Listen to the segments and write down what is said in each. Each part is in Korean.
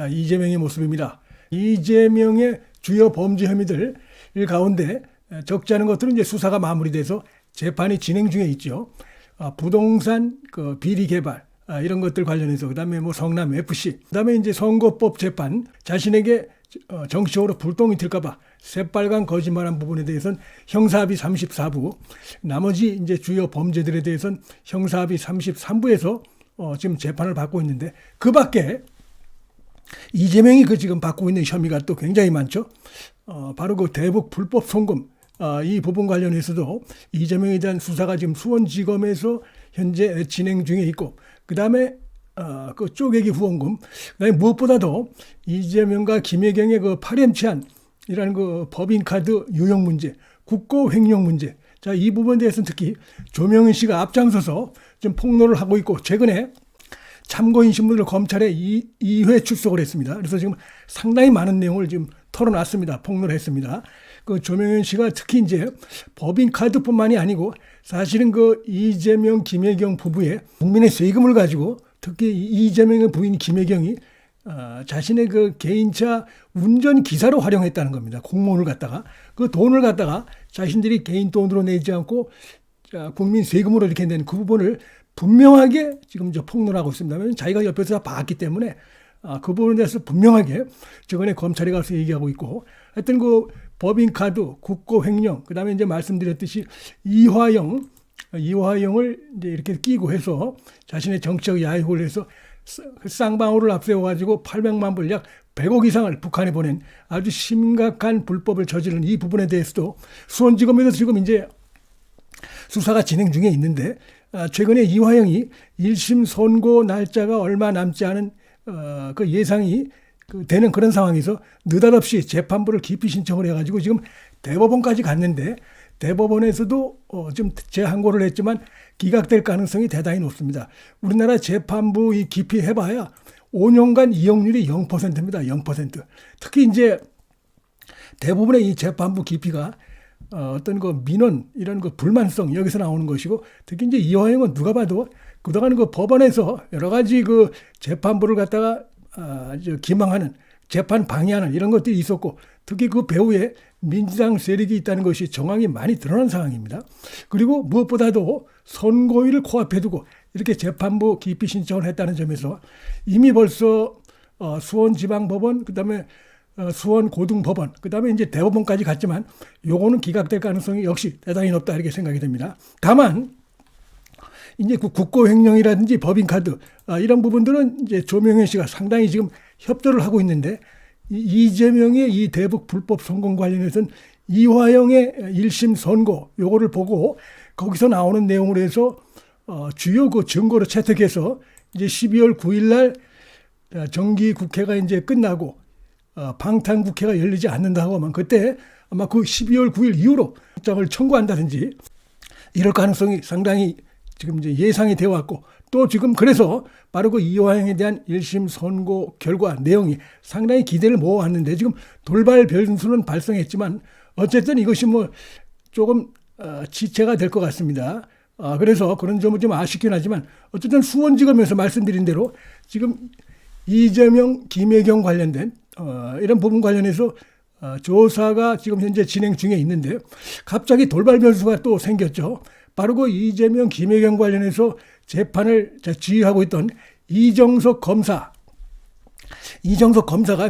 자, 이재명의 모습입니다. 이재명의 주요 범죄 혐의들 가운데 적지 않은 것들은 이제 수사가 마무리돼서 재판이 진행 중에 있죠. 부동산 비리 개발 이런 것들 관련해서, 그다음에 뭐 성남 FC, 그다음에 이제 선거법 재판, 자신에게 정치적으로 불똥이 튈까봐 새빨간 거짓말한 부분에 대해서는 형사합의 34부, 나머지 이제 주요 범죄들에 대해서는 형사합의 33부에서 지금 재판을 받고 있는데, 그 밖에 이재명이 지금 받고 있는 혐의가 또 굉장히 많죠. 바로 대북 불법 송금, 이 부분 관련해서도 이재명에 대한 수사가 지금 수원지검에서 현재 진행 중에 있고, 그 다음에 그 쪼개기 후원금, 그다음에 무엇보다도 이재명과 김혜경의 파렴치한이라는 법인카드 유용 문제, 국고 횡령 문제, 자, 이 부분에 대해서는 특히 조명은 씨가 앞장서서 좀 폭로를 하고 있고, 최근에 참고인 신분으로 검찰에 2회 출석을 했습니다. 그래서 지금 상당히 많은 내용을 지금 털어놨습니다. 폭로를 했습니다. 조명현 씨가 특히 이제 법인카드뿐만이 아니고 사실은 이재명, 김혜경 부부의 국민의 세금을 가지고, 특히 이재명의 부인 김혜경이 자신의 개인차 운전기사로 활용했다는 겁니다. 공무원을 갖다가. 그 돈을 갖다가 자신들이 개인 돈으로 내지 않고 국민 세금으로 이렇게 낸 그 부분을 분명하게 지금 폭로를 하고 있습니다. 왜냐하면 자기가 옆에서 다 봤기 때문에 그 부분에 대해서 분명하게 저번에 검찰에 가서 얘기하고 있고, 하여튼 법인카드, 국고 횡령, 그 다음에 이제 말씀드렸듯이 이화영을 이제 이렇게 끼고 해서 자신의 정치적 야유를 해서 쌍방울을 앞세워가지고 800만 불, 약 100억 이상을 북한에 보낸 아주 심각한 불법을 저지른 이 부분에 대해서도 수원지검에서 지금 이제 수사가 진행 중에 있는데, 최근에 이화영이 1심 선고 날짜가 얼마 남지 않은 그 예상이 되는 그런 상황에서 느닷없이 재판부를 기피 신청을 해가지고 지금 대법원까지 갔는데, 대법원에서도 좀 재항고를 했지만 기각될 가능성이 대단히 높습니다. 우리나라 재판부 이 기피 해봐야 5년간 이용률이 0%입니다. 0%. 특히 이제 대부분의 이 재판부 기피가 어떤 민원, 이런 불만성, 여기서 나오는 것이고, 특히 이제 이화영은 누가 봐도 그동안 법원에서 여러 가지 재판부를 갖다가 기망하는, 재판 방해하는 이런 것들이 있었고, 특히 그 배후에 민주당 세력이 있다는 것이 정황이 많이 드러난 상황입니다. 그리고 무엇보다도 선고일을 코앞에 두고 이렇게 재판부 기피 신청을 했다는 점에서 이미 벌써 수원지방법원, 그다음에 수원고등법원, 그다음에 이제 대법원까지 갔지만 요거는 기각될 가능성이 역시 대단히 높다, 이렇게 생각이 됩니다. 다만 이제 국고 횡령이라든지 법인카드 이런 부분들은 이제 조명현 씨가 상당히 지금 협조를 하고 있는데, 이재명의 이 대북 불법 송금 관련해서는 이화영의 1심 선고 요거를 보고 거기서 나오는 내용으로 해서 주요 증거를 채택해서 이제 12월 9일 날 정기 국회가 이제 끝나고 방탄 국회가 열리지 않는다고 하면 그때 아마 12월 9일 이후로 영장을 청구한다든지 이럴 가능성이 상당히 지금 이제 예상이 되어 왔고, 또 지금 그래서 바로 이화영에 대한 1심 선고 결과 내용이 상당히 기대를 모아왔는데, 지금 돌발 변수는 발생했지만 어쨌든 이것이 조금 지체가 될 것 같습니다. 그래서 그런 점은 좀 아쉽긴 하지만 어쨌든 수원지검에서 말씀드린 대로 지금 이재명, 김혜경 관련된 이런 부분 관련해서 조사가 지금 현재 진행 중에 있는데, 갑자기 돌발 변수가 또 생겼죠. 바로 이재명, 김혜경 관련해서 재판을 지휘하고 있던 이정석 검사가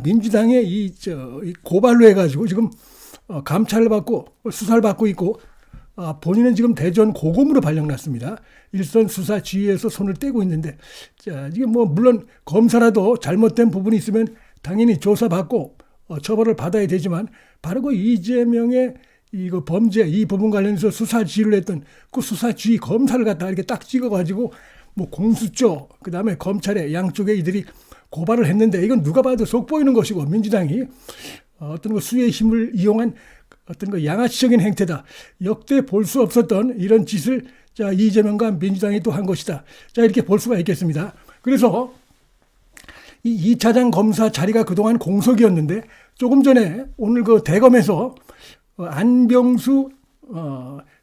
민주당의 이 고발로 해가지고 지금 감찰을 받고 수사를 받고 있고, 본인은 지금 대전 고검으로 발령났습니다. 일선 수사 지휘에서 손을 떼고 있는데, 자, 이게 물론 검사라도 잘못된 부분이 있으면 당연히 조사받고 처벌을 받아야 되지만, 바로 이재명의 이거 범죄 이 부분 관련해서 수사 지휘를 했던 그 수사 지휘 검사를 갖다가 이렇게 딱 찍어가지고 공수처, 그 다음에 검찰에 양쪽에 이들이 고발을 했는데, 이건 누가 봐도 속 보이는 것이고, 민주당이 어떤 수의 힘을 이용한 어떤 양아치적인 행태다. 역대 볼 수 없었던 이런 짓을 이재명과 민주당이 또 한 것이다. 이렇게 볼 수가 있겠습니다. 그래서 이 2차장 검사 자리가 그동안 공석이었는데, 조금 전에 오늘 대검에서 안병수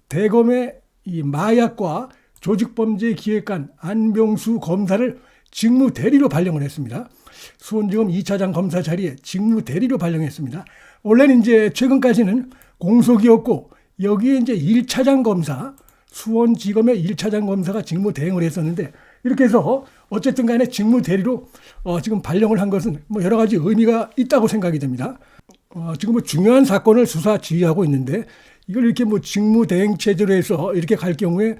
대검의 이 마약과 조직범죄 기획관 안병수 검사를 직무 대리로 발령을 했습니다. 수원지검 2차장 검사 자리에 직무 대리로 발령했습니다. 원래는 이제 최근까지는 공석이었고 여기에 이제 1차장 검사, 수원지검의 1차장 검사가 직무 대행을 했었는데 이렇게 해서 어쨌든 간에 직무 대리로 지금 발령을 한 것은 뭐 여러 가지 의미가 있다고 생각이 됩니다. 지금 뭐 중요한 사건을 수사 지휘하고 있는데 이걸 이렇게 뭐 직무 대행 체제로 해서 이렇게 갈 경우에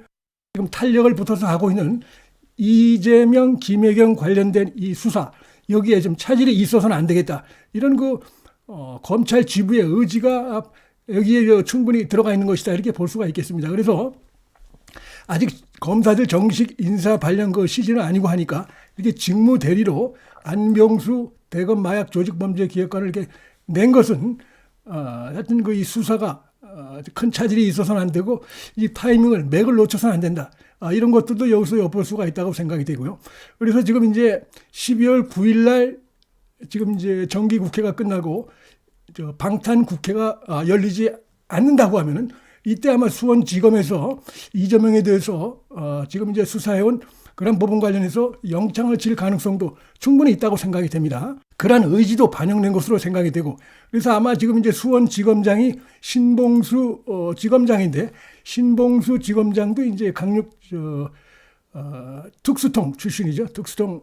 지금 탄력을 붙어서 하고 있는 이재명, 김혜경 관련된 이 수사 여기에 좀 차질이 있어서는 안 되겠다. 이런 검찰 지부의 의지가 여기에 충분히 들어가 있는 것이다. 이렇게 볼 수가 있겠습니다. 그래서 아직 검사들 정식 인사 발령 시즌은 아니고 하니까 이렇게 직무 대리로 안병수 대검 마약 조직범죄기획관을 이렇게 낸 것은 하여튼 이 수사가 큰 차질이 있어서는 안 되고 이 타이밍을 맥을 놓쳐서는 안 된다. 이런 것들도 여기서 엿볼 수가 있다고 생각이 되고요. 그래서 지금 이제 12월 9일 날 지금 이제 정기 국회가 끝나고 방탄 국회가 열리지 않는다고 하면은 이때 아마 수원지검에서 이재명에 대해서 지금 이제 수사해온 그런 부분 관련해서 영장을 칠 가능성도 충분히 있다고 생각이 됩니다. 그러한 의지도 반영된 것으로 생각이 되고 그래서 아마 지금 이제 수원지검장이 신봉수 지검장인데 신봉수 지검장도 이제 강력 특수통 출신이죠. 특수통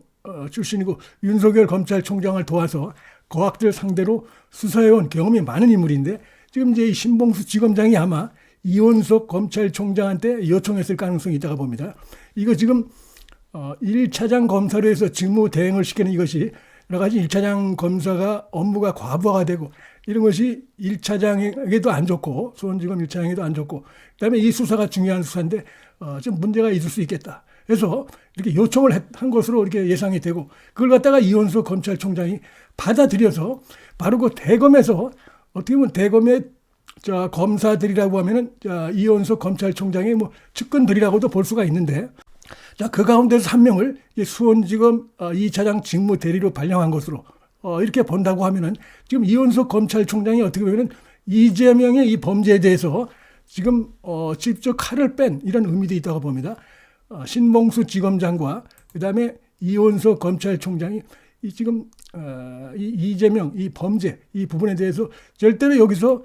출신이고 윤석열 검찰총장을 도와서 거학들 상대로 수사해온 경험이 많은 인물인데 지금 이제 이 신봉수 지검장이 아마 이원석 검찰총장한테 요청했을 가능성이 있다고 봅니다. 이거 지금 1차장 검사로 해서 직무 대행을 시키는 이것이 여러 가지 1차장 검사가 업무가 과부하가 되고 이런 것이 1차장에게도 안 좋고 수원지검 1차장에도 안 좋고 그다음에 이 수사가 중요한 수사인데 좀 문제가 있을 수 있겠다. 그래서 이렇게 요청을 한 것으로 이렇게 예상이 되고 그걸 갖다가 이원석 검찰총장이 받아들여서 바로 그 대검에서 어떻게 보면 대검의 검사들이라고 하면은 이원석 검찰총장의 뭐 측근들이라고도 볼 수가 있는데 그 가운데서 한 명을 수원지검 2차장 직무 대리로 발령한 것으로 이렇게 본다고 하면은 지금 이원석 검찰총장이 어떻게 보면은 이재명의 이 범죄에 대해서 지금 직접 칼을 뺀 이런 의미도 있다고 봅니다. 신봉수 지검장과 그다음에 이원석 검찰총장이 지금 이재명 이 범죄 이 부분에 대해서 절대로 여기서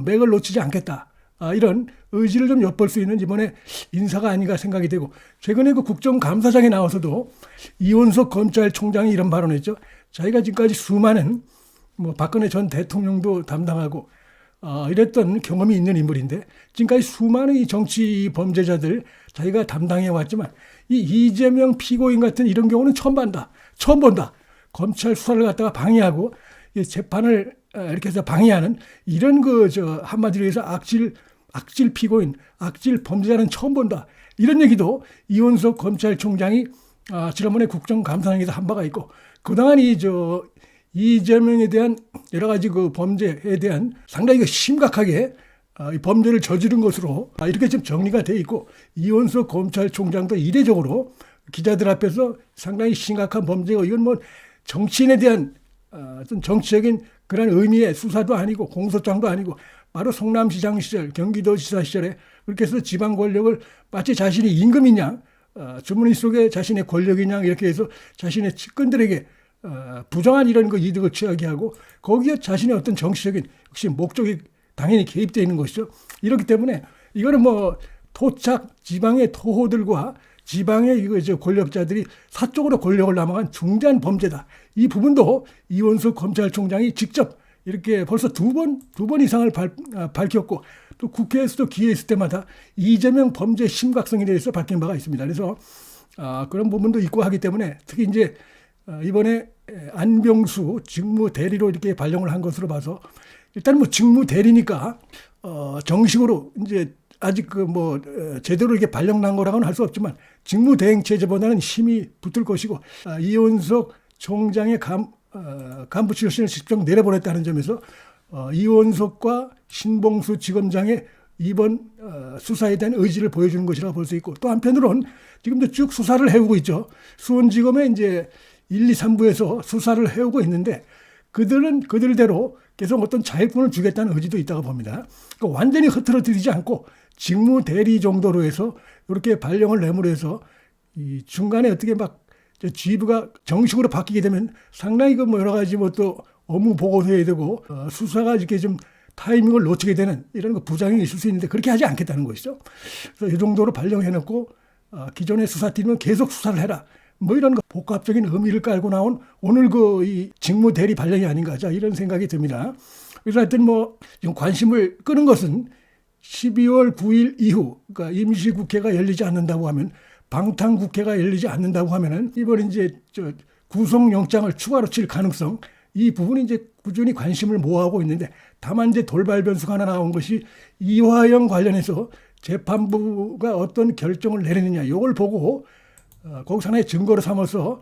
맥을 놓치지 않겠다. 이런 의지를 좀 엿볼 수 있는 이번에 인사가 아닌가 생각이 되고 최근에 그 국정감사장에 나와서도 이원석 검찰총장이 이런 발언을 했죠. 자기가 지금까지 수많은 뭐 박근혜 전 대통령도 담당하고 이랬던 경험이 있는 인물인데 지금까지 수많은 이 정치 범죄자들 자기가 담당해 왔지만 이 이재명 피고인 같은 이런 경우는 처음 본다. 검찰 수사를 갖다가 방해하고 이 재판을 이렇게 해서 방해하는 이런 한마디로 해서 악질 피고인, 악질 범죄자는 처음 본다. 이런 얘기도 이원석 검찰총장이 지난번에 국정감사장에서 한 바가 있고 그동안 이재명에 대한 여러 가지 그 범죄에 대한 상당히 심각하게 이 범죄를 저지른 것으로 이렇게 지금 정리가 돼 있고 이원석 검찰총장도 이례적으로 기자들 앞에서 상당히 심각한 범죄고 이건 뭐 정치인에 대한 어떤 정치적인 그런 의미의 수사도 아니고 공소장도 아니고 바로 성남시장 시절 경기도지사 시절에 그렇게 해서 지방 권력을 마치 자신이 임금이냐 주머니 속에 자신의 권력이냐 이렇게 해서 자신의 측근들에게 부정한 이런 그 이득을 취하게 하고 거기에 자신의 어떤 정치적인 역시 목적이 당연히 개입되어 있는 것이죠. 이렇기 때문에 이거는 뭐 토착 지방의 토호들과 지방의 권력자들이 사적으로 권력을 남용한 중대한 범죄다. 이 부분도 이원석 검찰총장이 직접 이렇게 벌써 두 번 이상을 밝혔고 또 국회에서도 기회 있을 때마다 이재명 범죄 심각성에 대해서 밝힌 바가 있습니다. 그래서 그런 부분도 있고 하기 때문에 특히 이제 이번에 안병수 직무 대리로 이렇게 발령을 한 것으로 봐서 일단 뭐 직무 대리니까 정식으로 이제 아직 제대로 이렇게 발령난 거라고는 할 수 없지만 직무 대행 체제보다는 힘이 붙을 것이고 이원석 총장의 간부 출신을 직접 내려보냈다는 점에서 이원석과 신봉수 지검장의 이번 수사에 대한 의지를 보여주는 것이라고 볼 수 있고 또 한편으로는 지금도 쭉 수사를 해오고 있죠. 수원지검에 이제 1, 2, 3부에서 수사를 해오고 있는데 그들은 그들대로 계속 어떤 자율권을 주겠다는 의지도 있다고 봅니다. 그러니까 완전히 흐트러뜨리지 않고 직무 대리 정도로 해서 이렇게 발령을 내므로 해서 이 중간에 어떻게 막 지휘부가 정식으로 바뀌게 되면 상당히 그 뭐 여러 가지 뭐 또 업무 보고해야 되고 수사가 이렇게 좀 타이밍을 놓치게 되는 이런 거 부작용이 있을 수 있는데 그렇게 하지 않겠다는 것이죠. 그래서 이 정도로 발령해놓고 기존의 수사팀은 계속 수사를 해라. 뭐 이런 거 복합적인 의미를 깔고 나온 오늘 그 이 직무 대리 발령이 아닌가 자 이런 생각이 듭니다. 그래서 하여튼 뭐 지금 관심을 끄는 것은 12월 9일 이후 그러니까 임시국회가 열리지 않는다고 하면 방탄국회가 열리지 않는다고 하면은 이번 이제 구속영장을 추가로 칠 가능성 이 부분이 이제 꾸준히 관심을 모아오고 있는데 다만 이제 돌발 변수가 하나 나온 것이 이화영 관련해서 재판부가 어떤 결정을 내리느냐 이걸 보고 거기서 하나의 증거로 삼아서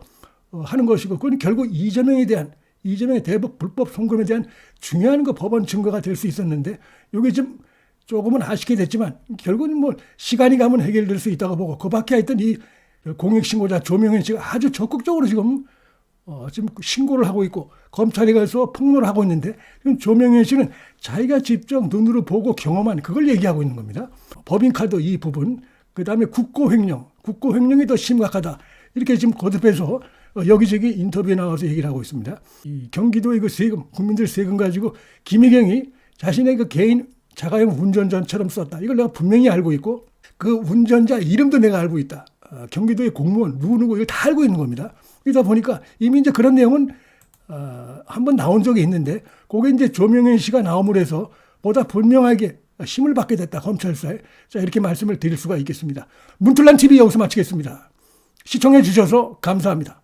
하는 것이고 그건 결국 이재명의 대북 불법 송금에 대한 중요한 그 법원 증거가 될 수 있었는데 이게 좀 조금은 아쉽게 됐지만 결국은 뭐 시간이 가면 해결될 수 있다고 보고 그 밖에 하여튼 이 공익신고자 조명현 씨가 아주 적극적으로 지금 신고를 하고 있고 검찰에 가서 폭로를 하고 있는데 조명현 씨는 자기가 직접 눈으로 보고 경험한 그걸 얘기하고 있는 겁니다. 법인카드 이 부분 그다음에 국고횡령이 더 심각하다 이렇게 지금 거듭해서 여기저기 인터뷰에 나와서 얘기를 하고 있습니다. 이 경기도의 그 세금 국민들 세금 가지고 김혜경이 자신의 그 개인 자가용 운전자처럼 썼다. 이걸 내가 분명히 알고 있고 그 운전자 이름도 내가 알고 있다. 경기도의 공무원 누구누구 이걸 다 알고 있는 겁니다. 그러다 보니까 이미 이제 그런 내용은 한번 나온 적이 있는데 그게 이제 조명현 씨가 나옴으로 해서 보다 분명하게 힘을 받게 됐다. 검찰 수사에. 자 이렇게 말씀을 드릴 수가 있겠습니다. 문틀란 TV 여기서 마치겠습니다. 시청해 주셔서 감사합니다.